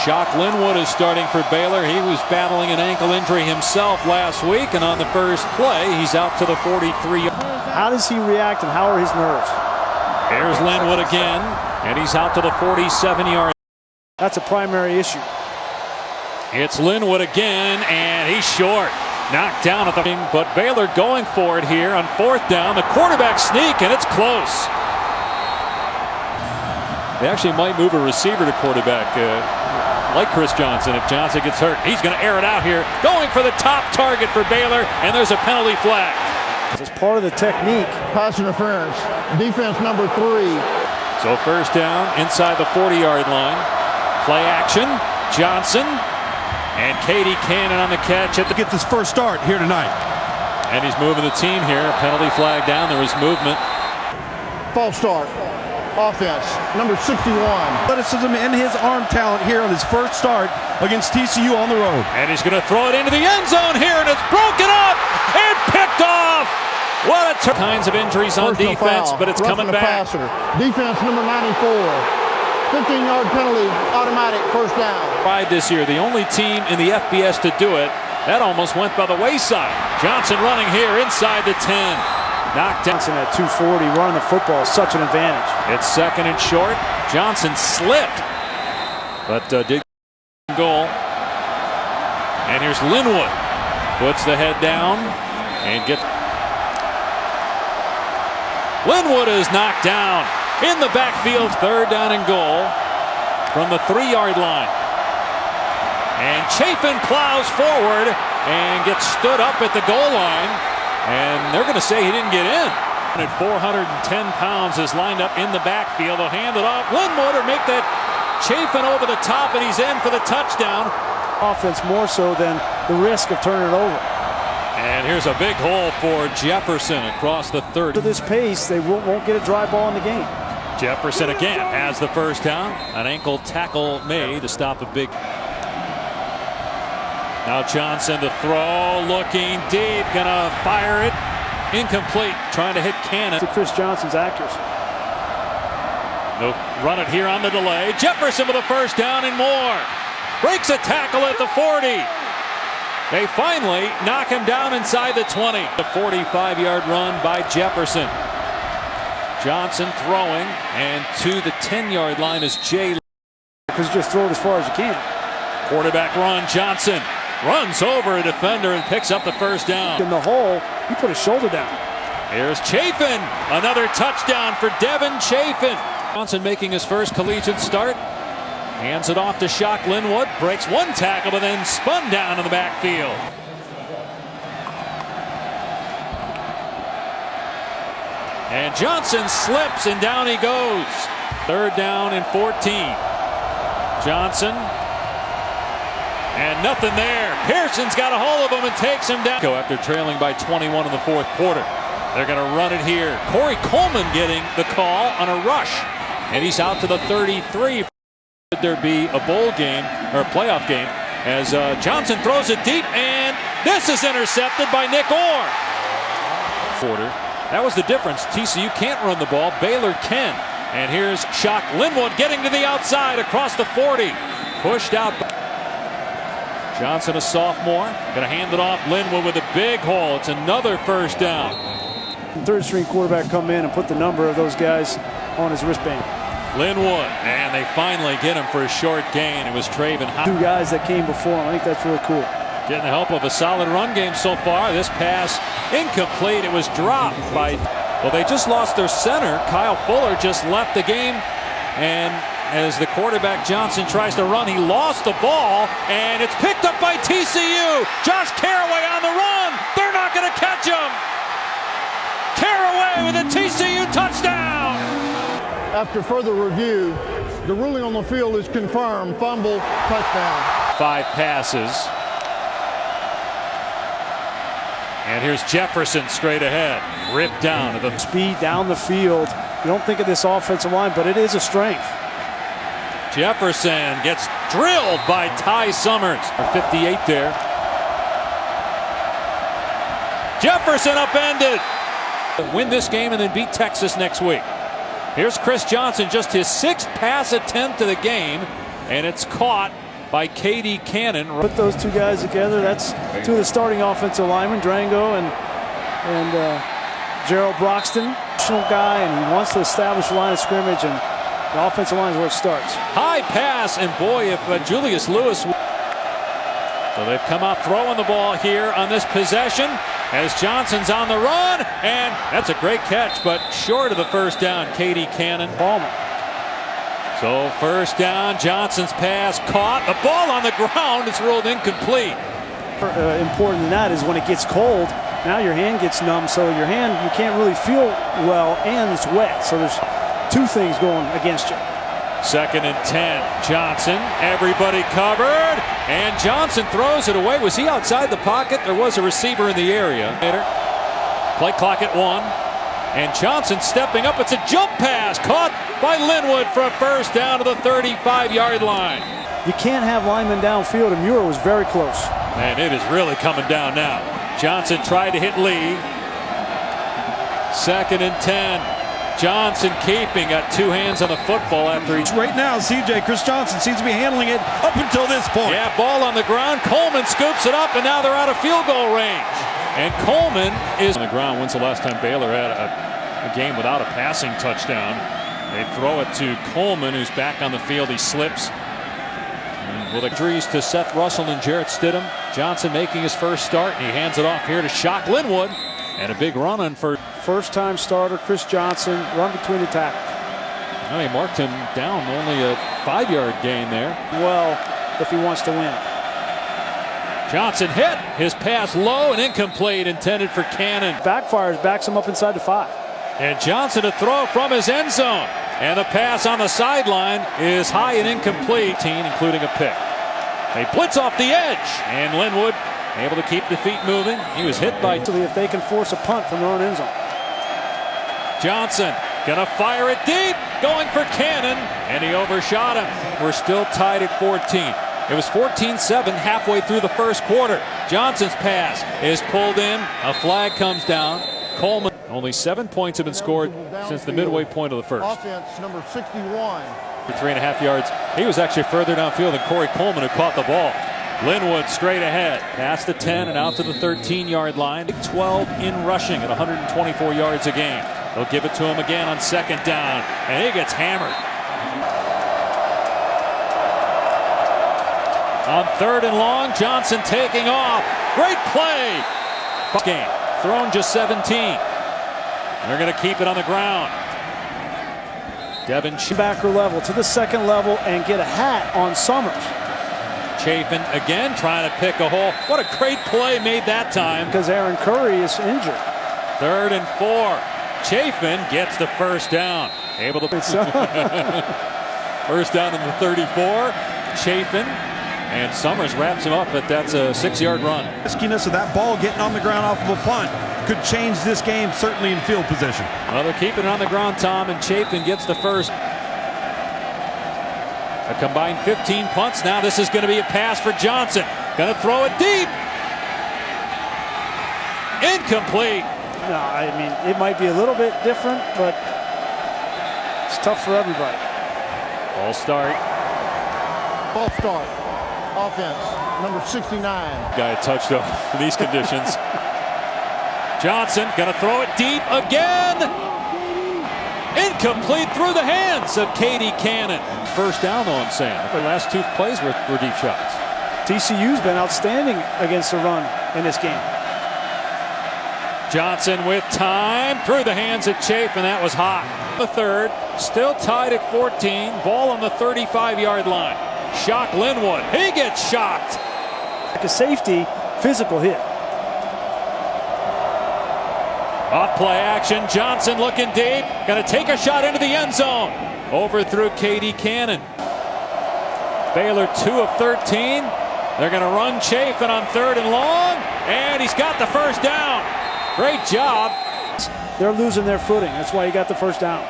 Shock Linwood is starting for Baylor. He was battling an ankle injury himself last week, and on the first play, he's out to the 43. How does he react, and how are his nerves? Here's Linwood again, and he's out to the 47-yard. That's a primary issue. It's Linwood again, and he's short. Knocked down at the ring, but Baylor going for it here on fourth down. The quarterback sneak, and it's close. They actually might move a receiver to quarterback, like Chris Johnson, if Johnson gets hurt. He's going to air it out here, going for the top target for Baylor, and there's a penalty flag. It's part of the technique. Pass interference, defense number 3. So first down inside the 40-yard line. Play action, Johnson, and Katie Cannon on the catch. Gets his first start here tonight. And he's moving the team here. Penalty flag down. There was movement. False start. Offense, number 61. Athleticism and his arm talent here on his first start against TCU on the road. And he's going to throw it into the end zone here, and it's broken up and picked off. What a kinds of injuries on defense, but it's coming back. Passer. Defense number 94. 15-yard penalty, automatic first down. This year, the only team in the FBS to do it. That almost went by the wayside. Johnson running here inside the 10. Knocked down. Johnson at 240, running the football is such an advantage. It's second and short. Johnson slipped, but did goal. And here's Linwood. Puts the head down and gets. Linwood is knocked down in the backfield. Third down and goal from the 3-yard line. And Chafin plows forward and gets stood up at the goal line. And they're going to say he didn't get in. At 410 pounds is lined up in the backfield. They'll hand it off. Linwood or make that Chafin over the top, and he's in for the touchdown. Offense more so than the risk of turning it over. And here's a big hole for Jefferson across the 30. To this pace, they won't get a dry ball in the game. Jefferson again has the first down. An ankle tackle made to stop a big. Now Johnson to throw, looking deep, gonna fire it. Incomplete, trying to hit Cannon. To Chris Johnson's accuracy. They'll run it here on the delay. Jefferson with a first down and more. Breaks a tackle at the 40. They finally knock him down inside the 20. The 45-yard run by Jefferson. Johnson throwing, and to the 10-yard line is Jay. Because you just throw it as far as you can. Quarterback run, Johnson runs over a defender and picks up the first down. In the hole, he put his shoulder down. Here's Chafin, another touchdown for Devin Chafin. Johnson making his first collegiate start. Hands it off to Shock Linwood, breaks one tackle, but then spun down in the backfield. And Johnson slips, and down he goes. Third down and 14. Johnson. And nothing there. Pearson's got a hold of him and takes him down. After trailing by 21 in the fourth quarter. They're going to run it here. Corey Coleman getting the call on a rush. And he's out to the 33. Could there be a bowl game or a playoff game as Johnson throws it deep, and this is intercepted by Nick Orr. That was the difference. TCU can't run the ball. Baylor can. And here's Shock Linwood getting to the outside across the 40. Pushed out. Johnson, a sophomore, going to hand it off. Linwood with a big hole. It's another first down. Third string quarterback come in and put the number of those guys on his wristband. Linwood, and they finally get him for a short gain. It was Traven. Two guys that came before him. I think that's really cool. Getting the help of a solid run game so far. This pass incomplete. It was dropped by. Well, they just lost their center. Kyle Fuller just left the game, and as the quarterback Johnson tries to run, he lost the ball, and it's picked up by TCU. Josh Caraway on the run. They're not going to catch him. Caraway with a TCU touchdown. After further review, the ruling on the field is confirmed. Fumble, touchdown. 5 passes. And here's Jefferson straight ahead. Ripped down to the speed down the field. You don't think of this offensive line, but it is a strength. Jefferson gets drilled by Ty Summers. 58 there. Jefferson upended. Win this game and then beat Texas next week. Here's Chris Johnson, just his 6th pass attempt of the game, and it's caught by Katie Cannon. Put those two guys together. That's two of the starting offensive linemen, Drango and Gerald Broxton. National guy, and he wants to establish a line of scrimmage, and the offensive line is where it starts. High pass, and boy, if Julius Lewis. So they've come out throwing the ball here on this possession as Johnson's on the run, and that's a great catch, but short of the first down. Katie Cannon. Ballman. So first down, Johnson's pass caught. The ball on the ground is ruled incomplete. Important than that is when it gets cold, now your hand gets numb, so your hand, you can't really feel well, and it's wet. So there's two things going against you. 2nd and 10. Johnson, everybody covered, and Johnson throws it away. Was he outside the pocket? There was a receiver in the area. Play clock at 1. And Johnson stepping up. It's a jump pass caught by Linwood for a first down to the 35-yard line. You can't have linemen downfield, and Muir was very close. Man, it is really coming down now. Johnson tried to hit Lee. 2nd and 10. Johnson keeping, got two hands on the football after he... Right now, CJ, Chris Johnson seems to be handling it up until this point. Yeah, ball on the ground. Coleman scoops it up, and now they're out of field goal range. And Coleman is on the ground. When's the last time Baylor had a game without a passing touchdown? They throw it to Coleman, who's back on the field. He slips. And with injuries to Seth Russell and Jarrett Stidham, Johnson making his first start, and he hands it off here to Shock Linwood. And a big run on for first-time starter Chris Johnson, run between the tackles. Well, he marked him down, only a 5-yard gain there. Well, if he wants to win. Johnson hit his pass low and incomplete, intended for Cannon. Backfires, backs him up inside the 5. And Johnson to throw from his end zone. And the pass on the sideline is high and incomplete, including a pick. They blitz off the edge, and Linwood able to keep the feet moving. He was hit by... If they can force a punt from their own end zone. Johnson gonna fire it deep, going for Cannon, and he overshot him. We're still tied at 14. It was 14-7 halfway through the first quarter. Johnson's pass is pulled in. A flag comes down. Coleman, only 7 points have been scored since the midway point of the first. Offense number 61. For 3.5 yards. He was actually further downfield than Corey Coleman, who caught the ball. Linwood straight ahead, past the 10 and out to the 13-yard line. 12 in rushing at 124 yards a game. They'll give it to him again on 2nd down, and he gets hammered. On 3rd and long, Johnson taking off. Great play. Game thrown just 17. They're going to keep it on the ground. Devin backer level to the 2nd level and get a hat on Summers. Chafin again trying to pick a hole. What a great play made that time. Because Aaron Curry is injured. 3rd and 4. Chafin gets the first down. Able to first down in the 34. Chafin, and Summers wraps him up, but that's a 6-yard run. Riskiness of that ball getting on the ground off of a punt could change this game, certainly in field position. Well, they're keeping it on the ground, Tom, and Chafin gets the first. A combined 15 punts. Now this is going to be a pass for Johnson. Going to throw it deep. Incomplete. No, I mean, it might be a little bit different, but it's tough for everybody. False start. False start. Offense number 69. Guy touched up in these conditions. Johnson going to throw it deep again. Incomplete through the hands of Katie Cannon. First down, though, I'm saying. The last 2 plays were deep shots. TCU's been outstanding against the run in this game. Johnson with time through the hands of Chafin. That was hot. The 3rd, still tied at 14. Ball on the 35-yard line. Shock Linwood. He gets shocked. Like a safety, physical hit. Off play action. Johnson looking deep. Going to take a shot into the end zone. Overthrew Katie Cannon. Baylor 2 of 13. They're going to run Chafin on 3rd and long. And he's got the first down. Great job. They're losing their footing. That's why he got the first down.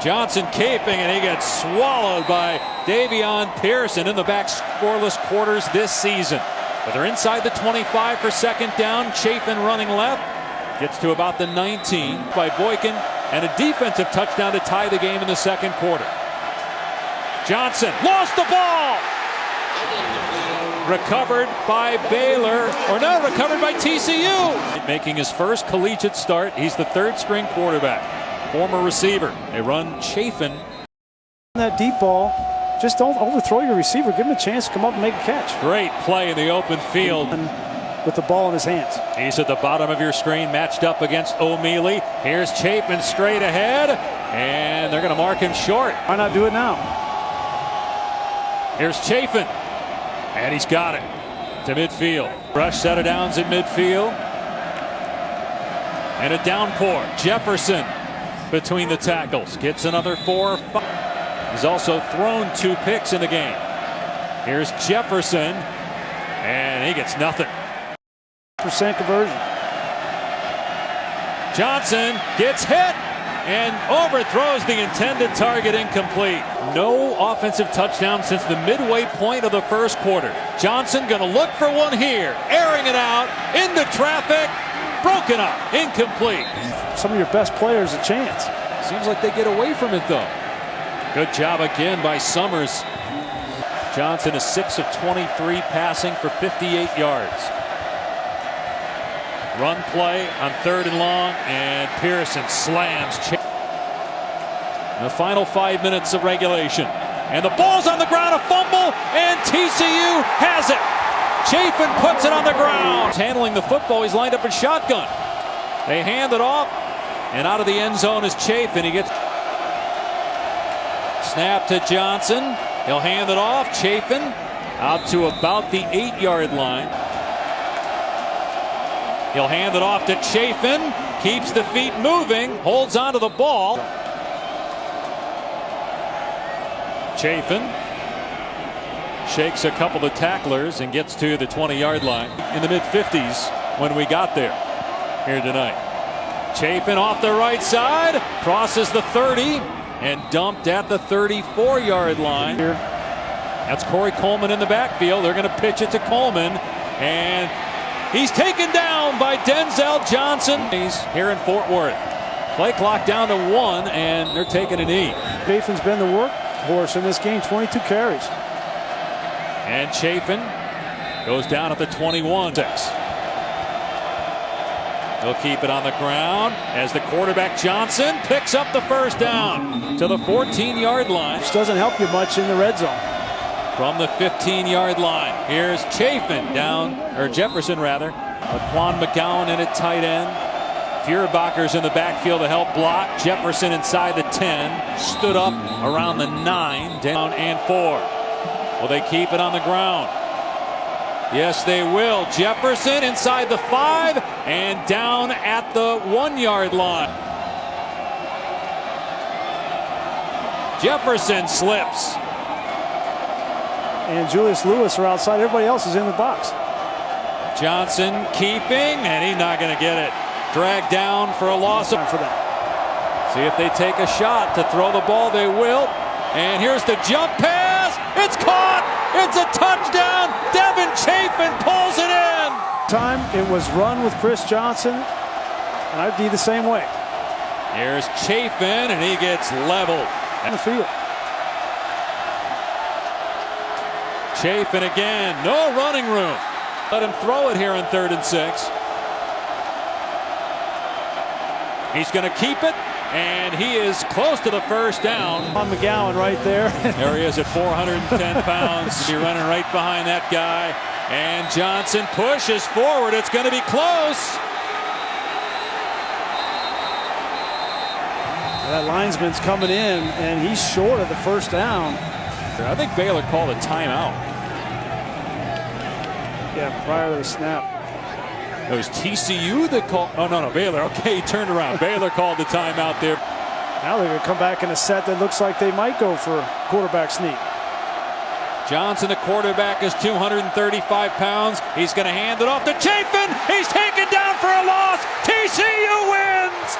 Johnson keeping, and he gets swallowed by Davion Pearson in the back scoreless quarters this season. But they're inside the 25 for 2nd down. Chafin running left. Gets to about the 19 by Boykin, and a defensive touchdown to tie the game in the 2nd quarter. Johnson lost the ball. Recovered by Baylor, or no, recovered by TCU. Making his first collegiate start. He's the third string quarterback, former receiver. They run Chafin. That deep ball, just don't overthrow your receiver. Give him a chance to come up and make a catch. Great play in the open field. With the ball in his hands. He's at the bottom of your screen, matched up against O'Mealy. Here's Chapin straight ahead, and they're going to mark him short. Why not do it now? Here's Chafin, and he's got it to midfield. Rush set of downs at midfield, and a downpour. Jefferson between the tackles gets another 4 or 5. He's also thrown 2 picks in the game. Here's Jefferson, and he gets nothing. Percent conversion. Johnson gets hit and overthrows the intended target, incomplete. No offensive touchdown since the midway point of the first quarter. Johnson going to look for one here, airing it out into traffic, broken up, incomplete. Some of your best players a chance. Seems like they get away from it though. Good job again by Summers. Johnson is 6 of 23 passing for 58 yards. Run play on 3rd and long, and Pearson slams. In the final 5 minutes of regulation, and the ball's on the ground, a fumble, and TCU has it. Chafin puts it on the ground. Handling the football, he's lined up in shotgun. They hand it off, and out of the end zone is Chafin. He gets snap to Johnson. He'll hand it off. Chafin out to about the 8-yard line. He'll hand it off to Chafin, keeps the feet moving, holds onto the ball. Chafin shakes a couple of tacklers and gets to the 20-yard line. In the mid-50s when we got there here tonight. Chafin off the right side, crosses the 30 and dumped at the 34-yard line. That's Corey Coleman in the backfield. They're going to pitch it to Coleman, and he's taken down by Denzel Johnson. He's here in Fort Worth. Play clock down to 1, and they're taking a knee. Chafin's been the workhorse in this game, 22 carries. And Chafin goes down at the 21. He'll keep it on the ground as the quarterback Johnson picks up the first down to the 14-yard line. Which doesn't help you much in the red zone. From the 15-yard line, here's Chafin down, or Jefferson rather. Quan McGowan in at tight end. Feuerbacher's in the backfield to help block. Jefferson inside the 10, stood up around the 9, down and 4. Will they keep it on the ground? Yes, they will. Jefferson inside the 5 and down at the 1-yard line. Jefferson slips. And Julius Lewis are outside. Everybody else is in the box. Johnson keeping, and he's not going to get it. Dragged down for a loss. For that. See if they take a shot to throw the ball. They will. And here's the jump pass. It's caught. It's a touchdown. Devin Chafin pulls it in. Time it was run with Chris Johnson, and I'd be the same way. Here's Chafin, and he gets leveled On the field. Chafin again, no running room. Let him throw it here on 3rd and 6. He's going to keep it, and he is close to the first down. On McGowan right there. There he is at 410 pounds to be running right behind that guy. And Johnson pushes forward. It's going to be close. That linesman's coming in, and he's short of the first down. I think Baylor called a timeout. Yeah, prior to the snap. It was TCU that called. Oh, no, Baylor. Okay, he turned around. Baylor called the timeout there. Now they're going to come back in a set that looks like they might go for quarterback sneak. Johnson, the quarterback, is 235 pounds. He's going to hand it off to Chafin. He's taken down for a loss. TCU wins.